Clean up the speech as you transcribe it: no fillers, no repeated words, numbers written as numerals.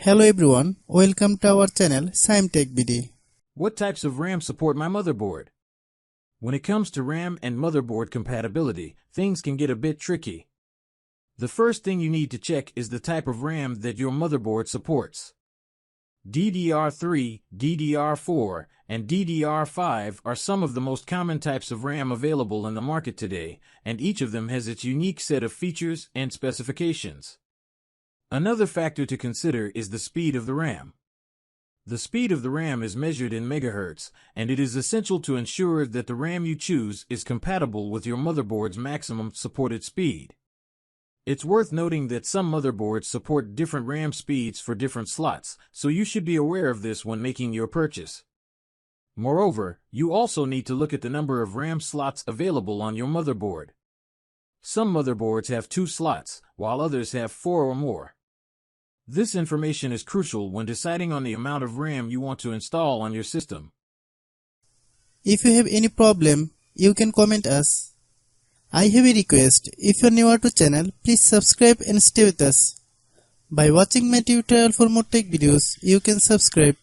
Hello everyone, welcome to our channel Shaem TechBD. What types of RAM support my motherboard? When it comes to RAM and motherboard compatibility, things can get a bit tricky. The first thing you need to check is the type of RAM that your motherboard supports. DDR3, DDR4, and DDR5 are some of the most common types of RAM available in the market today, and each of them has its unique set of features and specifications. Another factor to consider is the speed of the RAM. The speed of the RAM is measured in megahertz, and it is essential to ensure that the RAM you choose is compatible with your motherboard's maximum supported speed. It's worth noting that some motherboards support different RAM speeds for different slots, so you should be aware of this when making your purchase. Moreover, you also need to look at the number of RAM slots available on your motherboard. Some motherboards have 2 slots, while others have 4 or more. This information is crucial when deciding on the amount of RAM you want to install on your system. If you have any problem, you can comment us. I have a request, if you are new to channel, please subscribe and stay with us. By watching my tutorial for more tech videos, you can subscribe.